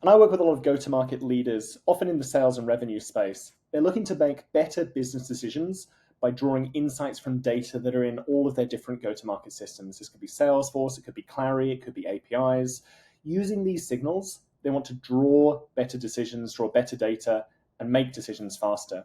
And I work with a lot of go-to-market leaders, often in the sales and revenue space. They're looking to make better business decisions by drawing insights from data that are in all of their different go-to-market systems. This could be Salesforce, it could be Clari, it could be APIs. Using these signals, they want to draw better decisions, draw better data, and make decisions faster.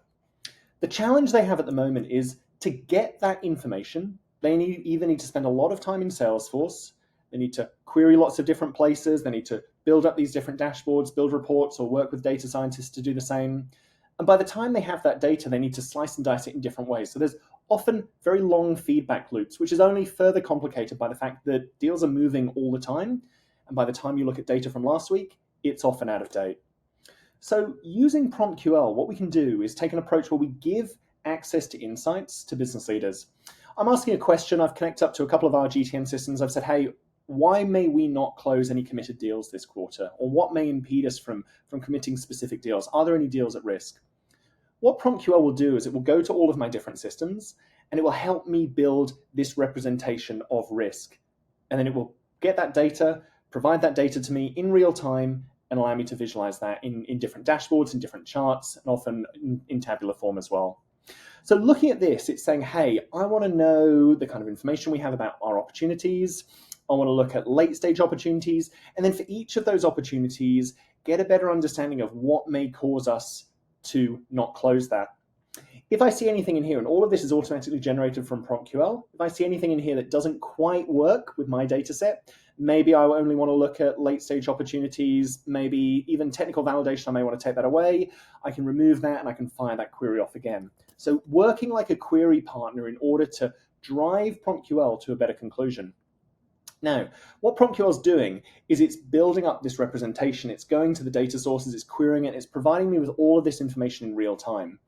The challenge they have at the moment is to get that information, they either need to spend a lot of time in Salesforce, they need to query lots of different places, they need to build up these different dashboards, build reports, or work with data scientists to do the same. And by the time they have that data, they need to slice and dice it in different ways. So there's often very long feedback loops, which is only further complicated by the fact that deals are moving all the time. And by the time you look at data from last week, it's often out of date. So using PromptQL, what we can do is take an approach where we give access to insights to business leaders. I'm asking a question. I've connected up to a couple of our GTM systems. I've said, hey, why may we not close any committed deals this quarter? Or what may impede us from committing specific deals? Are there any deals at risk? What PromptQL will do is it will go to all of my different systems and it will help me build this representation of risk. And then it will get that data, provide that data to me in real time, and allow me to visualize that in different dashboards, in different charts, and often in tabular form as well. So looking at this, it's saying, hey, I want to know the kind of information we have about our opportunities. I want to look at late stage opportunities. And then for each of those opportunities, get a better understanding of what may cause us to not close that. If I see anything in here, and all of this is automatically generated from PromptQL, if I see anything in here that doesn't quite work with my data set, maybe I only want to look at late stage opportunities, maybe even technical validation, I may want to take that away. I can remove that and I can fire that query off again. So working like a query partner in order to drive PromptQL to a better conclusion. Now, what PromptQL is doing is it's building up this representation. It's going to the data sources, it's querying it, it's providing me with all of this information in real time.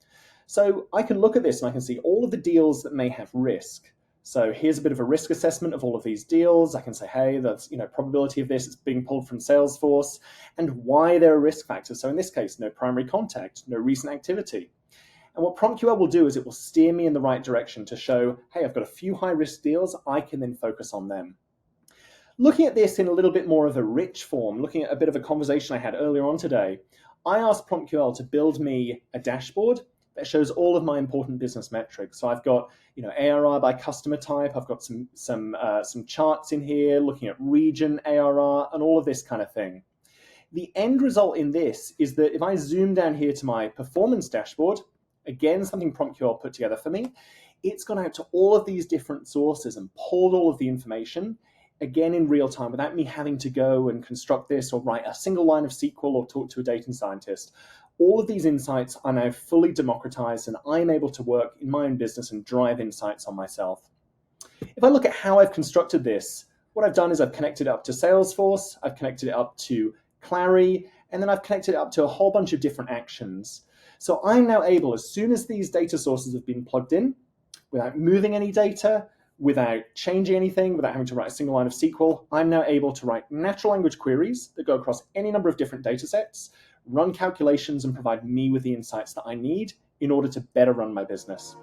So I can look at this and I can see all of the deals that may have risk. So here's a bit of a risk assessment of all of these deals. I can say, hey, that's probability of this is being pulled from Salesforce and why there are risk factors. So in this case, no primary contact, no recent activity. And what PromptQL will do is it will steer me in the right direction to show, hey, I've got a few high risk deals. I can then focus on them. Looking at this in a little bit more of a rich form, looking at a bit of a conversation I had earlier on today, I asked PromptQL to build me a dashboard that shows all of my important business metrics. So I've got ARR by customer type. I've got some charts in here looking at region ARR and all of this kind of thing. The end result in this is that if I zoom down here to my performance dashboard, again, something PromptQL put together for me, it's gone out to all of these different sources and pulled all of the information, again in real time, without me having to go and construct this or write a single line of SQL or talk to a data scientist. All of these insights are now fully democratized and I'm able to work in my own business and drive insights on myself. If I look at how I've constructed this, what I've done is I've connected it up to Salesforce, I've connected it up to Clari, and then I've connected it up to a whole bunch of different actions. So I'm now able, as soon as these data sources have been plugged in, without moving any data, without changing anything, without having to write a single line of SQL, I'm now able to write natural language queries that go across any number of different data sets, run calculations, and provide me with the insights that I need in order to better run my business.